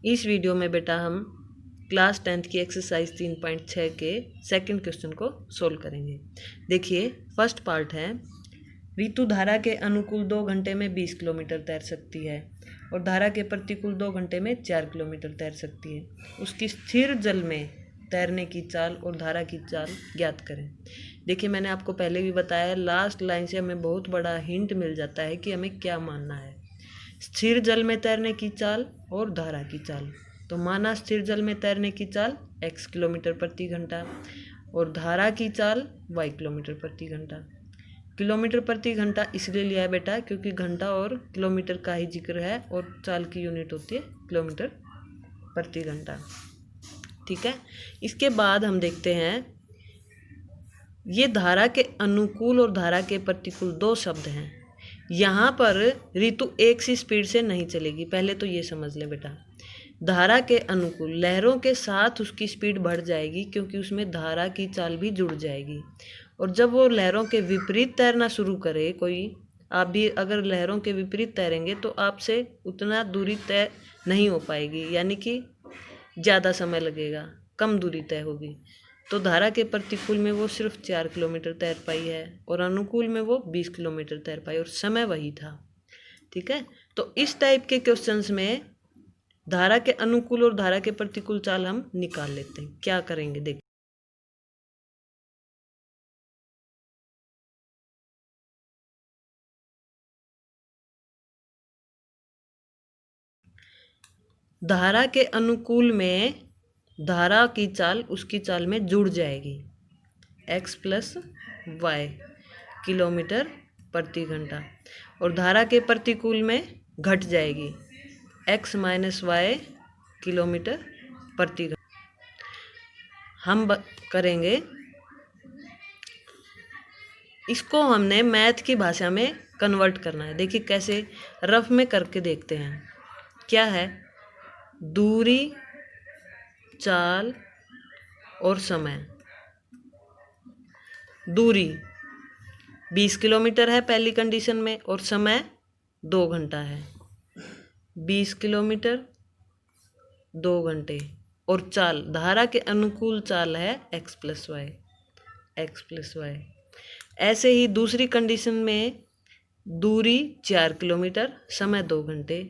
इस वीडियो में बेटा हम क्लास 10th की एक्सरसाइज 3.6 के सेकंड क्वेश्चन को सोल्व करेंगे। देखिए फर्स्ट पार्ट है, ऋतु धारा के अनुकूल 2 घंटे में 20 किलोमीटर तैर सकती है और धारा के प्रतिकूल 2 घंटे में 4 किलोमीटर तैर सकती है। उसकी स्थिर जल में तैरने की चाल और धारा की चाल ज्ञात करें। देखिए मैंने आपको पहले भी बताया, लास्ट लाइन से हमें बहुत बड़ा हिंट मिल जाता है कि हमें क्या मानना है। स्थिर जल में तैरने की चाल और धारा की चाल, तो माना स्थिर जल में तैरने की चाल x किलोमीटर प्रति घंटा और धारा की चाल y किलोमीटर प्रति घंटा। किलोमीटर प्रति घंटा इसलिए लिया है बेटा क्योंकि घंटा और किलोमीटर का ही जिक्र है और चाल की यूनिट होती है किलोमीटर प्रति घंटा। ठीक है, इसके बाद हम देखते हैं, ये धारा के अनुकूल और धारा के प्रतिकूल दो शब्द हैं। यहाँ पर ऋतु एक सी स्पीड से नहीं चलेगी, पहले तो ये समझ लें बेटा। धारा के अनुकूल लहरों के साथ उसकी स्पीड बढ़ जाएगी क्योंकि उसमें धारा की चाल भी जुड़ जाएगी, और जब वो लहरों के विपरीत तैरना शुरू करे, कोई आप भी अगर लहरों के विपरीत तैरेंगे तो आपसे उतना दूरी तय नहीं हो पाएगी, यानी कि ज़्यादा समय लगेगा, कम दूरी तय होगी। तो धारा के प्रतिकूल में वो सिर्फ 4 किलोमीटर तैर पाई है और अनुकूल में वो 20 किलोमीटर तैर पाई और समय वही था। ठीक है, तो इस टाइप के क्वेश्चंस में धारा के अनुकूल और धारा के प्रतिकूल चाल हम निकाल लेते हैं। क्या करेंगे देखिए, धारा के अनुकूल में धारा की चाल उसकी चाल में जुड़ जाएगी, x प्लस वाई किलोमीटर प्रति घंटा, और धारा के प्रतिकूल में घट जाएगी x माइनस वाई किलोमीटर प्रति घंटा। हम करेंगे इसको, हमने मैथ की भाषा में कन्वर्ट करना है। देखिए कैसे, रफ में करके देखते हैं। क्या है, दूरी, चाल और समय। दूरी 20 किलोमीटर है पहली कंडीशन में और समय 2 घंटा है। 20 किलोमीटर 2 घंटे, और चाल धारा के अनुकूल चाल है x प्लस वाई। ऐसे ही दूसरी कंडीशन में दूरी 4 किलोमीटर, समय 2 घंटे,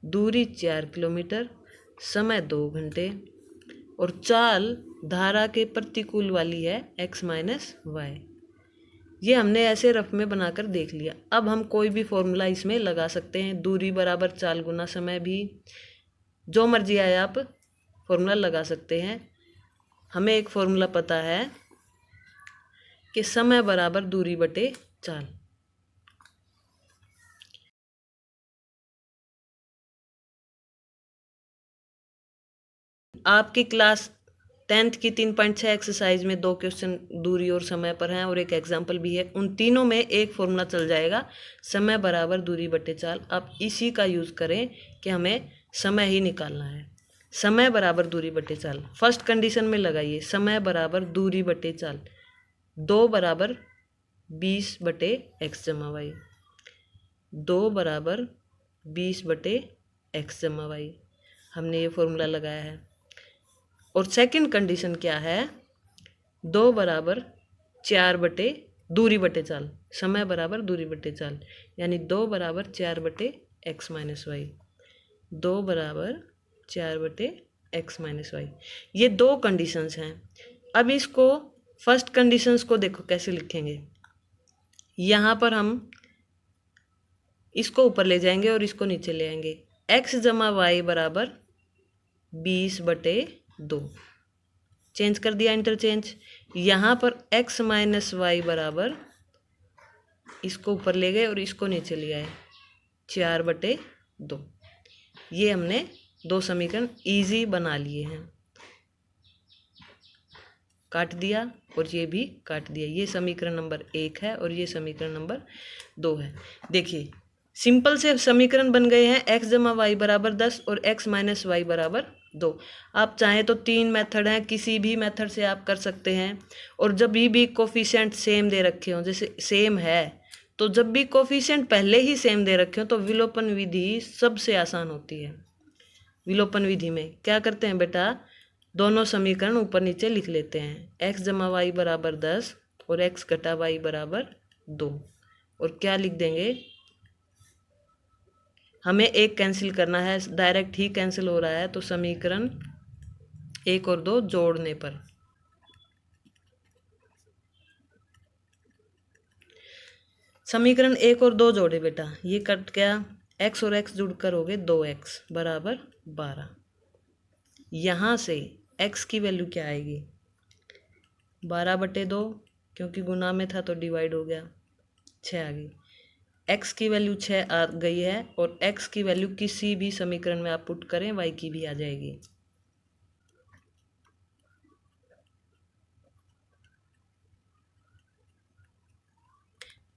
दूरी 4 किलोमीटर, समय 2 घंटे, और चाल धारा के प्रतिकूल वाली है x माइनस वाई। ये हमने ऐसे रफ में बनाकर देख लिया। अब हम कोई भी फॉर्मूला इसमें लगा सकते हैं, दूरी बराबर चाल गुना समय, भी जो मर्जी आए आप फॉर्मूला लगा सकते हैं। हमें एक फॉर्मूला पता है कि समय बराबर दूरी बटे चाल। आपकी क्लास 10th की 3.6 एक्सरसाइज में 2 क्वेश्चन दूरी और समय पर हैं और एक एग्जाम्पल भी है। उन तीनों में एक फॉर्मूला चल जाएगा, समय बराबर दूरी बटे चाल। आप इसी का यूज़ करें कि हमें समय ही निकालना है। समय बराबर दूरी बटे चाल फर्स्ट कंडीशन में लगाइए, समय बराबर दूरी बटे चाल 2 बराबर 20 बटे x जमा वाई, 2 बराबर 20 बटे x जमा वाई, हमने ये फॉर्मूला लगाया है। और सेकंड कंडीशन क्या है, 2 बराबर 4 बटे दूरी बटे चाल, समय बराबर दूरी बटे चाल, यानी 2 बराबर 4 बटे x माइनस वाई, 2 बराबर 4 बटे x माइनस वाई। ये 2 कंडीशंस हैं। अब इसको फर्स्ट कंडीशंस को देखो कैसे लिखेंगे। यहाँ पर हम इसको ऊपर ले जाएंगे और इसको नीचे ले आएंगे। x जमा वाई बराबर 20 बटे 2, चेंज कर दिया, इंटरचेंज। यहाँ पर x माइनस वाई बराबर, इसको ऊपर ले गए और इसको नीचे ले आए, 4 बटे 2। ये हमने 2 समीकरण इजी बना लिए हैं, काट दिया और ये भी काट दिया। ये समीकरण नंबर 1 है और ये समीकरण नंबर 2 है। देखिए सिंपल से समीकरण बन गए हैं, x जमा वाई बराबर 10 और x माइनस वाई बराबर 2। आप चाहें तो 3 मेथड हैं, किसी भी मेथड से आप कर सकते हैं। और जब भी कोफिशिएंट सेम दे रखे हों, जैसे सेम है तो जब भी कोफिशिएंट पहले ही सेम दे रखे हो तो विलोपन विधि सबसे आसान होती है। विलोपन विधि में क्या करते हैं बेटा, दोनों समीकरण ऊपर नीचे लिख लेते हैं। x जमा वाई बराबर 10 और x घटा वाई बराबर 2। और क्या लिख देंगे, हमें एक कैंसिल करना है, डायरेक्ट ही कैंसिल हो रहा है, तो समीकरण 1 और 2 जोड़ने पर समीकरण 1 और 2 जोड़े बेटा, ये कट गया, x और x जुड़कर हो गए 2x बराबर 12। यहाँ से x की वैल्यू क्या आएगी, 12/2, क्योंकि गुना में था तो डिवाइड हो गया, 6 आ गई। x की वैल्यू 6 आ गई है और x की वैल्यू किसी भी समीकरण में आप पुट करें y की भी आ जाएगी।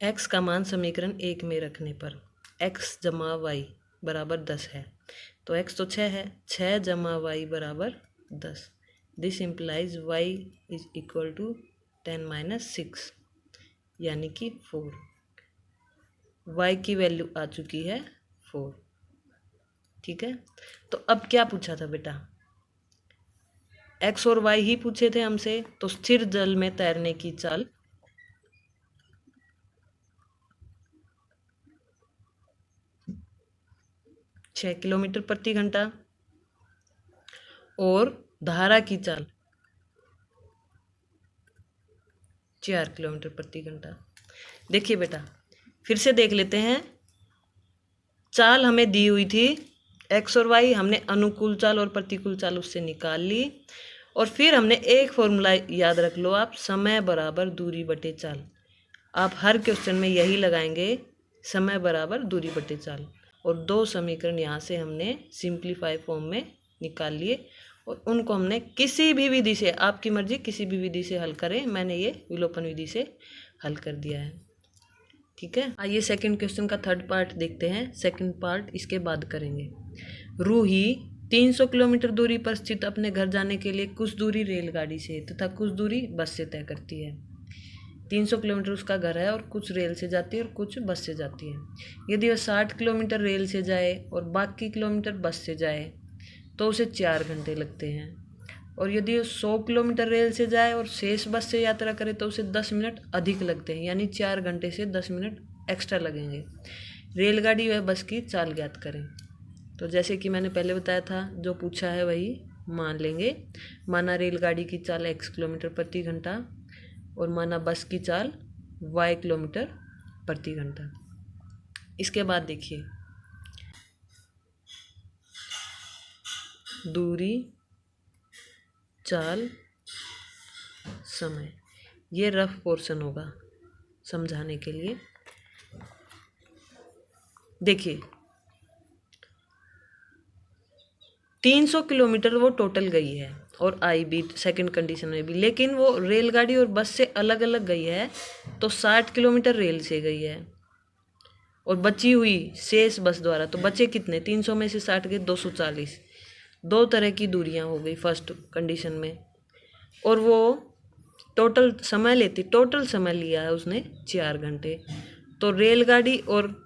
x का मान समीकरण 1 में रखने पर x जमा वाई बराबर 10 है, तो x तो 6 है, 6 जमा वाई बराबर 10। This implies y is equal to 10 - 6 यानी कि 4। y की वैल्यू आ चुकी है 4। ठीक है, तो अब क्या पूछा था बेटा, x और y ही पूछे थे हमसे, तो स्थिर जल में तैरने की चाल 6 किलोमीटर प्रति घंटा और धारा की चाल 4 किलोमीटर प्रति घंटा। देखिए बेटा, फिर से देख लेते हैं, चाल हमें दी हुई थी x और y, हमने अनुकूल चाल और प्रतिकूल चाल उससे निकाल ली, और फिर हमने एक फॉर्मूला याद रख लो आप, समय बराबर दूरी बटे चाल। आप हर क्वेश्चन में यही लगाएंगे, समय बराबर दूरी बटे चाल, और 2 समीकरण यहाँ से हमने सिंप्लीफाई फॉर्म में निकाल लिए और उनको हमने किसी भी विधि से, आपकी मर्जी किसी भी विधि से हल करें, मैंने ये विलोपन विधि से हल कर दिया है। ठीक है, आइए सेकंड क्वेश्चन का थर्ड पार्ट देखते हैं, सेकंड पार्ट इसके बाद करेंगे। रूही 300 किलोमीटर दूरी पर स्थित अपने घर जाने के लिए कुछ दूरी रेलगाड़ी से तथा कुछ दूरी बस से तय करती है। 300 किलोमीटर उसका घर है और कुछ रेल से जाती है और कुछ बस से जाती है। यदि वह 60 किलोमीटर रेल से जाए और बाकी किलोमीटर बस से जाए तो उसे 4 घंटे लगते हैं, और यदि वो 100 किलोमीटर रेल से जाए और शेष बस से यात्रा करे तो उसे 10 मिनट अधिक लगते हैं, यानी 4 घंटे से 10 मिनट एक्स्ट्रा लगेंगे। रेलगाड़ी व बस की चाल ज्ञात करें। तो जैसे कि मैंने पहले बताया था, जो पूछा है वही मान लेंगे। माना रेलगाड़ी की चाल x किलोमीटर प्रति घंटा और माना बस की चाल y किलोमीटर प्रति घंटा। इसके बाद देखिए, दूरी, चाल, समय, ये रफ पोर्शन होगा समझाने के लिए। देखिए 300 किलोमीटर वो टोटल गई है और आई भी सेकंड कंडीशन में भी, लेकिन वो रेलगाड़ी और बस से अलग अलग गई है, तो 60 किलोमीटर रेल से गई है और बची हुई शेष बस द्वारा, तो बचे कितने, 300 में से 60 गए 240। 2 तरह की दूरियां हो गई फर्स्ट कंडीशन में, और वो टोटल समय लिया है उसने 4 घंटे। तो रेलगाड़ी और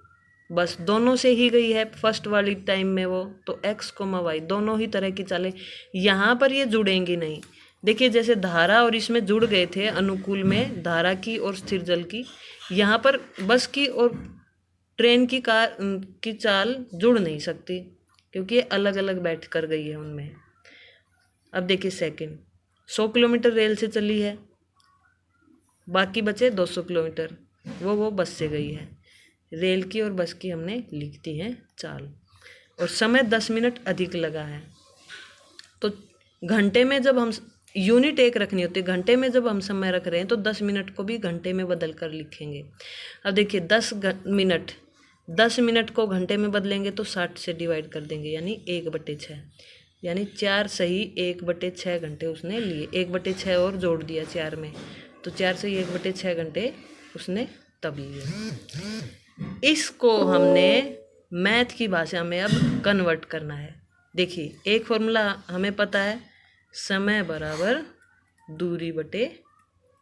बस दोनों से ही गई है फर्स्ट वाली टाइम में वो, तो x, y दोनों ही तरह की चालें, यहाँ पर ये जुड़ेंगी नहीं। देखिए जैसे धारा और इसमें जुड़ गए थे अनुकूल में, धारा की और स्थिर जल की, यहाँ पर बस की और ट्रेन की चाल जुड़ नहीं सकती, क्योंकि ये अलग अलग बैठ कर गई है उनमें। अब देखिए सेकंड, 100 किलोमीटर रेल से चली है, बाकी बचे 200 किलोमीटर, वो बस से गई है। रेल की और बस की हमने लिख दी है चाल, और समय 10 मिनट अधिक लगा है। तो घंटे में जब हम यूनिट एक रखनी होती है, घंटे में जब हम समय रख रहे हैं तो 10 मिनट को भी घंटे में बदल कर लिखेंगे। अब देखिए 10 मिनट को घंटे में बदलेंगे तो 60 से डिवाइड कर देंगे, यानी 1/6, यानी 4 सही 1/6 घंटे उसने लिए। 1/6 और जोड़ दिया 4 में, तो 4 सही 1/6 घंटे उसने तब लिए। इसको हमने मैथ की भाषा में अब कन्वर्ट करना है। देखिए एक फॉर्मूला हमें पता है, समय बराबर दूरी बटे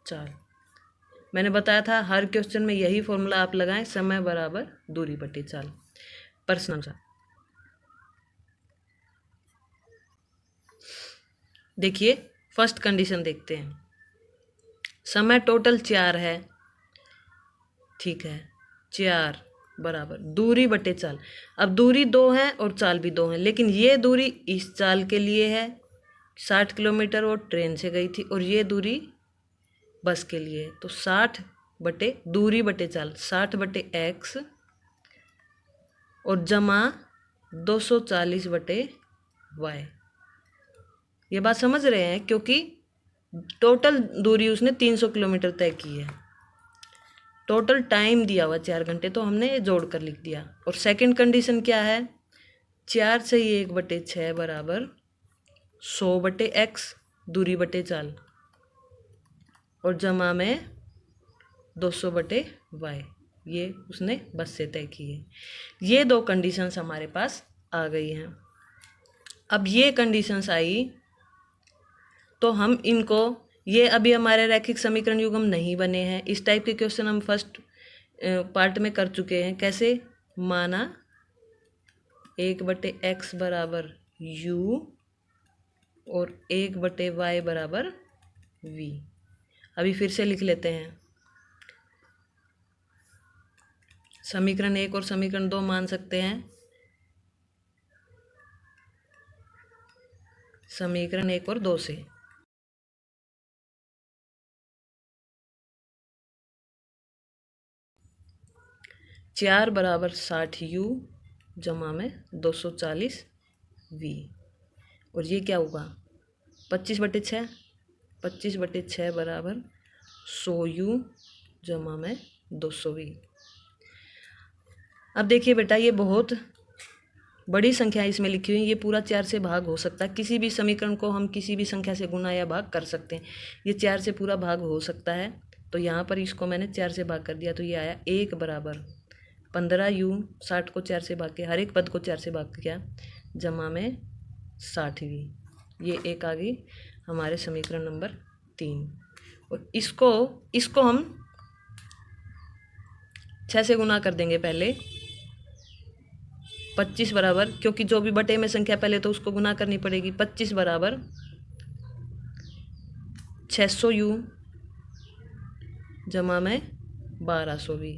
चाल। मैंने बताया था हर क्वेश्चन में यही फॉर्मूला आप लगाएं, समय बराबर दूरी बटे चाल। प्रश्न अनुसार देखिए फर्स्ट कंडीशन देखते हैं। समय टोटल 4 है, ठीक है, 4 बराबर दूरी बटे चाल। अब दूरी 2 है और चाल भी 2 है, लेकिन ये दूरी इस चाल के लिए है 60 किलोमीटर, वो ट्रेन से गई थी, और ये दूरी बस के लिए है। तो 60 बटे दूरी बटे चाल 60 बटे x और जमा 240 बटे y। ये बात समझ रहे हैं, क्योंकि टोटल दूरी उसने 300 किलोमीटर तय की है। टोटल टाइम दिया हुआ 4 घंटे, तो हमने ये जोड़ कर लिख दिया। और सेकंड कंडीशन क्या है, 4 से 1 बटे 6 बराबर 100 बटे x दूरी बटे चाल और जमा में 200 बटे y। ये उसने बस से तय की है। ये 2 कंडीशंस हमारे पास आ गई हैं। अब ये कंडीशंस आई तो हम इनको, ये अभी हमारे रैखिक समीकरण युग्म नहीं बने हैं। इस टाइप के क्वेश्चन हम फर्स्ट पार्ट में कर चुके हैं। कैसे, माना 1 बटे x बराबर u और 1 बटे y बराबर v। अभी फिर से लिख लेते हैं। समीकरण 1 और समीकरण 2 मान सकते हैं। समीकरण 1 और 2 से 4 बराबर 60u जमा में 240 v। और ये क्या होगा 25 बटे 6, 25 बटे 6 बराबर 100u जमा में 200v। अब देखिए बेटा, ये बहुत बड़ी संख्या इसमें लिखी हुई है। ये पूरा 4 से भाग हो सकता है। किसी भी समीकरण को हम किसी भी संख्या से गुना या भाग कर सकते हैं। ये 4 से पूरा भाग हो सकता है। तो यहाँ पर इसको मैंने 4 से भाग कर दिया, तो ये आया 1 बराबर 15u, 60 को 4 से भाग किया, हर एक पद को 4 से भाग किया, जमा में 60v। ये एक आ गई हमारे समीकरण नंबर 3। और इसको हम 6 से गुना कर देंगे पहले। 25 बराबर, क्योंकि जो भी बटे में संख्या पहले तो उसको गुना करनी पड़ेगी। 25 बराबर 600u जमा में 1200v।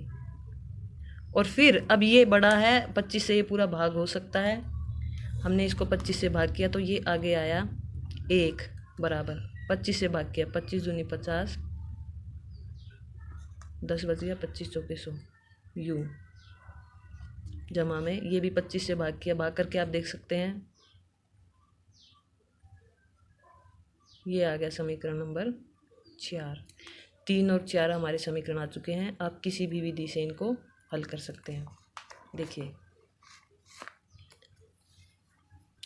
और फिर अब ये बड़ा है 25 से, ये पूरा भाग हो सकता है। हमने इसको 25 से भाग किया, तो ये आगे आया 1 बराबर 25 से भाग किया, 25 दूनी 50, 10 बच गया, 25 चौके 100 u जमा में, ये भी 25 से भाग किया, भाग करके आप देख सकते हैं। ये आ गया समीकरण नंबर 4। 3 और 4 हमारे समीकरण आ चुके हैं। आप किसी भी विधि से इनको हल कर सकते हैं। देखिए,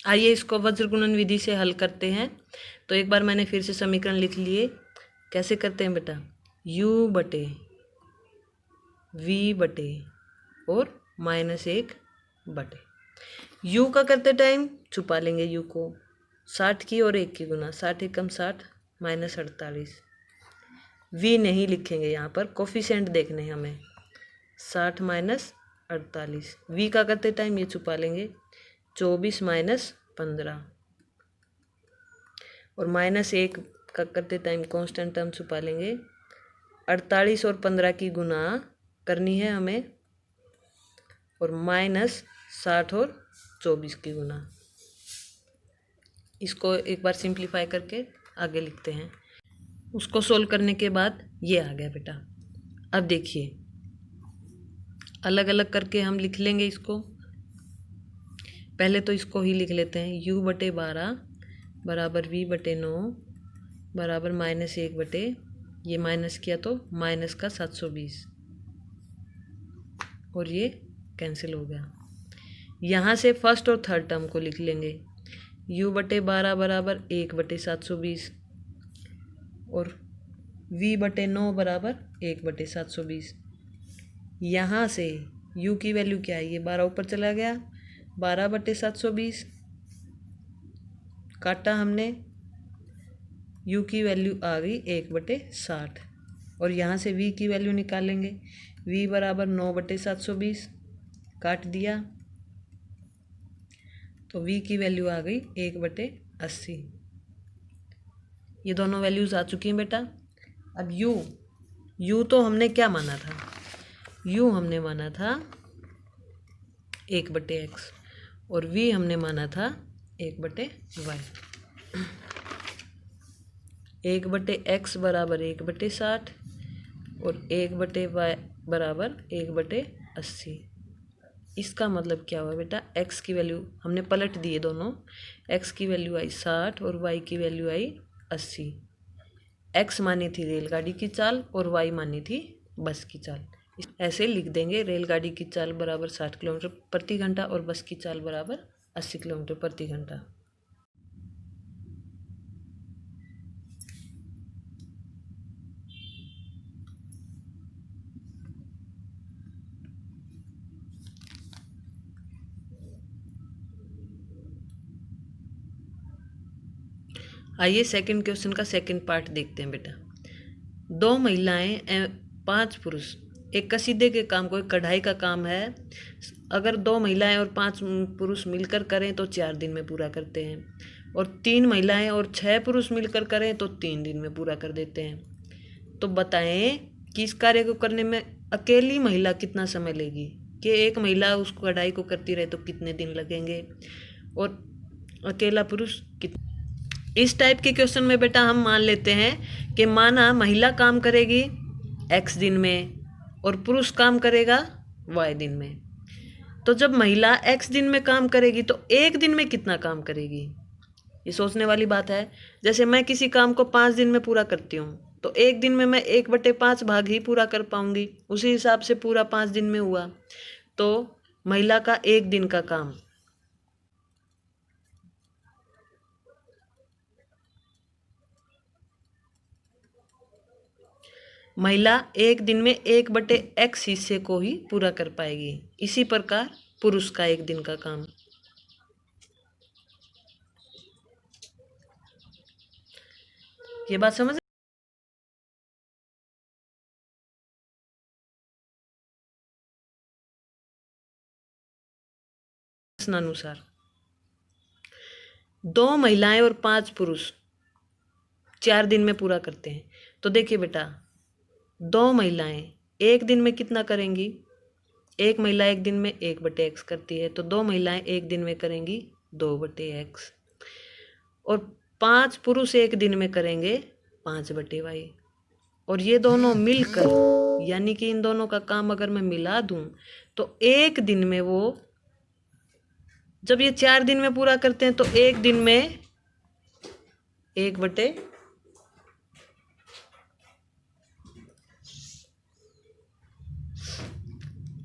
आइए इसको वज्र गुणन विधि से हल करते हैं। तो एक बार मैंने फिर से समीकरण लिख लिए। कैसे करते हैं बेटा, u बटे v बटे और -1 बटे। u का करते टाइम छुपा लेंगे u को, 60 की और 1 की गुना, 60 एकम 60 -48। v नहीं लिखेंगे, यहाँ पर कोफिशिएंट देखने हैं हमें, 60 -48। v का करते टाइम ये छुपा लेंगे, 24 -15 और -1 का करते टाइम कांस्टेंट टर्म छुपा लेंगे। 48 और 15 की गुना करनी है हमें और -60 और 24 की गुना। इसको एक बार सिंप्लीफाई करके आगे लिखते हैं। उसको सोल्व करने के बाद ये आ गया बेटा। अब देखिए, अलग अलग करके हम लिख लेंगे इसको। पहले तो इसको ही लिख लेते हैं, u बटे 12 बराबर v बटे 9 बराबर -1 बटे, ये माइनस किया तो माइनस का 720 और ये कैंसिल हो गया। यहाँ से फर्स्ट और थर्ड टर्म को लिख लेंगे, u बटे 12 बराबर 1 बटे 720 और v बटे 9 बराबर 1 बटे 720। यहाँ से u की वैल्यू क्या है, ये 12 ऊपर चला गया, 12 बटे 720 काटा हमने, u की वैल्यू आ गई 1 बटे 60 और यहाँ से v की वैल्यू निकालेंगे, v बराबर 9 बटे 720 काट दिया तो v की वैल्यू आ गई 1 बटे 80। ये दोनों वैल्यूज़ आ चुकी हैं बेटा। अब यू तो हमने क्या माना था, यू हमने माना था 1/x और v हमने माना था 1/y। 1/x बराबर 1/60 और 1/y बराबर 1/80। इसका मतलब क्या हुआ बेटा, x की वैल्यू हमने पलट दिए दोनों, x की वैल्यू आई 60 और y की वैल्यू आई 80। x मानी थी रेलगाड़ी की चाल और y मानी थी बस की चाल। ऐसे लिख देंगे, रेलगाड़ी की चाल बराबर 60 किलोमीटर प्रति घंटा और बस की चाल बराबर 80 किलोमीटर प्रति घंटा। आइए सेकंड क्वेश्चन का सेकंड पार्ट देखते हैं बेटा। 2 महिलाएं 5 पुरुष एक कसीदे के काम को, एक कढ़ाई का काम है, अगर 2 महिलाएं और 5 पुरुष मिलकर करें तो 4 दिन में पूरा करते हैं, और 3 महिलाएं और 6 पुरुष मिलकर करें तो 3 दिन में पूरा कर देते हैं। तो बताएं कि इस कार्य को करने में अकेली महिला कितना समय लेगी, कि एक महिला उस कढ़ाई को करती रहे तो कितने दिन लगेंगे, और अकेला पुरुष कितना। इस टाइप के क्वेश्चन में बेटा हम मान लेते हैं कि माना महिला काम करेगी x दिन में और पुरुष काम करेगा y दिन में। तो जब महिला x दिन में काम करेगी तो एक दिन में कितना काम करेगी, ये सोचने वाली बात है। जैसे मैं किसी काम को 5 दिन में पूरा करती हूँ तो एक दिन में मैं 1/5 भाग ही पूरा कर पाऊंगी, उसी हिसाब से पूरा 5 दिन में हुआ। तो महिला का एक दिन का काम, महिला एक दिन में 1/x हिस्से को ही पूरा कर पाएगी। इसी प्रकार पुरुष का एक दिन का काम। ये बात समझ अनुसार 2 महिलाएं और 5 पुरुष 4 दिन में पूरा करते हैं। तो देखिए बेटा, 2 महिलाएं एक दिन में कितना करेंगी, एक महिला एक दिन में 1/x करती है, तो 2 महिलाएं एक दिन में करेंगी 2/x, और 5 पुरुष एक दिन में करेंगे 5/y। और ये दोनों मिलकर, यानी कि इन दोनों का काम अगर मैं मिला दूं तो एक दिन में वो, जब ये 4 दिन में पूरा करते हैं तो एक दिन में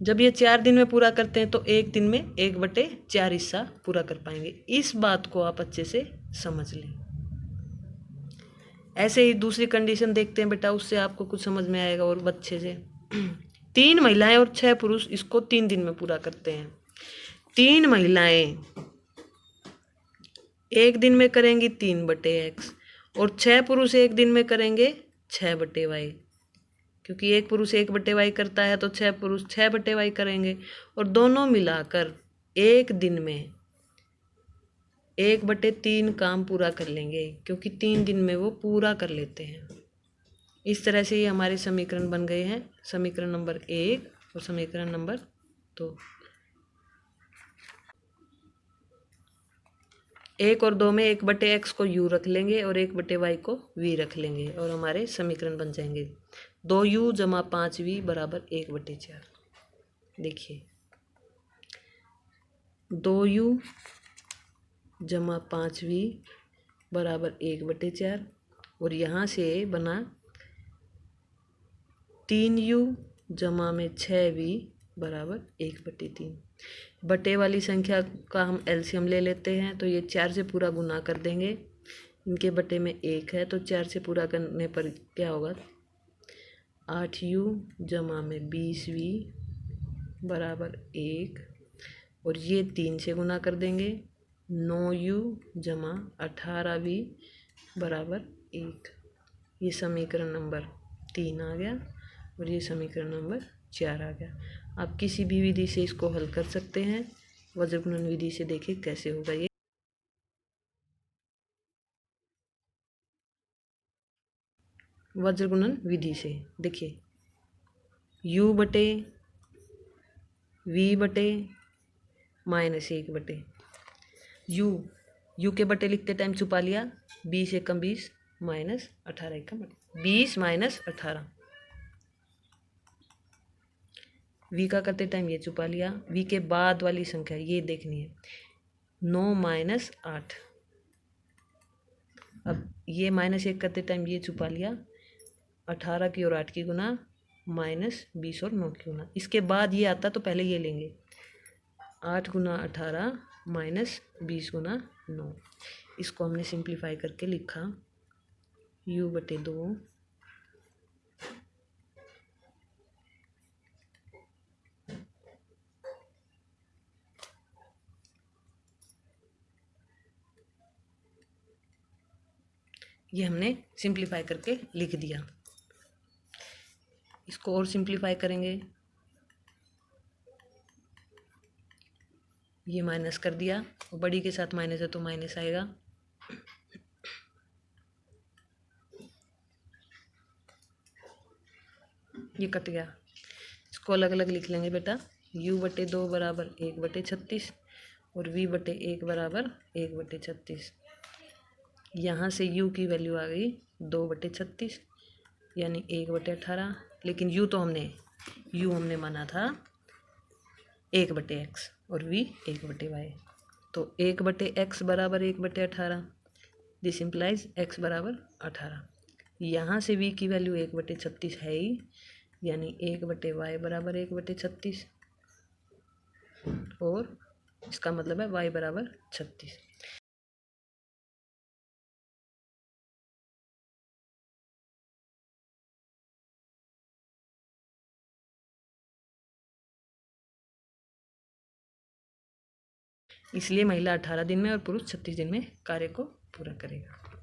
जब ये 4 दिन में पूरा करते हैं तो एक दिन में 1/4 हिस्सा पूरा कर पाएंगे। इस बात को आप अच्छे से समझ लें। ऐसे ही दूसरी कंडीशन देखते हैं बेटा, उससे आपको कुछ समझ में आएगा और अच्छे से। 3 महिलाएं और 6 पुरुष इसको 3 दिन में पूरा करते हैं। 3 महिलाएं एक दिन में करेंगी 3/x और 6 पुरुष एक दिन में करेंगे 6/y, क्योंकि एक पुरुष 1/y करता है तो 6 पुरुष 6/y करेंगे, और दोनों मिलाकर एक दिन में 1/3 काम पूरा कर लेंगे, क्योंकि 3 दिन में वो पूरा कर लेते हैं। इस तरह से ये हमारे समीकरण बन गए हैं, समीकरण नंबर 1 और समीकरण नंबर 2। 1 और 2 में 1/x को u रख लेंगे और 1/y को v रख लेंगे, और हमारे समीकरण बन जाएंगे 2u जमा 5v बराबर 1/4। देखिए 2u जमा 5v बराबर 1/4, और यहाँ से बना 3u जमा में 6v बराबर 1/3। बटे वाली संख्या का हम एलसीएम ले लेते हैं, तो ये 4 से पूरा गुना कर देंगे, इनके बटे में 1 है तो 4 से पूरा करने पर क्या होगा, 8u जमा में 20v बराबर 1, और ये 3 से गुना कर देंगे, 9u जमा 18v बराबर 1। ये समीकरण नंबर 3 आ गया और ये समीकरण नंबर 4 आ गया। आप किसी भी विधि से इसको हल कर सकते हैं, वज्र गुणन विधि से देखिए कैसे होगा ये। वज्र गुणन विधि से। देखिए u बटे v बटे -1 बटे u के बटे लिखते टाइम छुपा लिया, 20 एकम 20 -18 एकम 20 -18। v का करते टाइम ये छुपा लिया, v के बाद वाली संख्या ये देखनी है, 9 -8। अब ये -1 करते टाइम ये छुपा लिया, 18 की और 8 की गुना -20 और 9 की गुना। इसके बाद ये आता तो पहले ये लेंगे, 8 गुना 18 -20 गुना 9। इसको हमने सिंप्लीफाई करके लिखा u बटे 2 ये हमने सिंप्लीफाई करके लिख दिया। इसको और सिंप्लीफाई करेंगे, ये माइनस कर दिया, और बड़ी के साथ माइनस है तो माइनस आएगा। ये कट गया। इसको अलग अलग लिख लेंगे बेटा, u बटे 2 बराबर 1/36 और v बटे 1 बराबर 1/36। यहाँ से u की वैल्यू आ गई 2/36 यानी 1/18। लेकिन u हमने माना था 1/x और v 1/y, तो 1/x बराबर 1/18। दिस इम्प्लाइज x बराबर 18। यहाँ से v की वैल्यू 1/36 है ही, यानी 1/y बराबर 1/36 और इसका मतलब है y बराबर 36। इसलिए महिला 18 दिन में और पुरुष 36 दिन में कार्य को पूरा करेगा।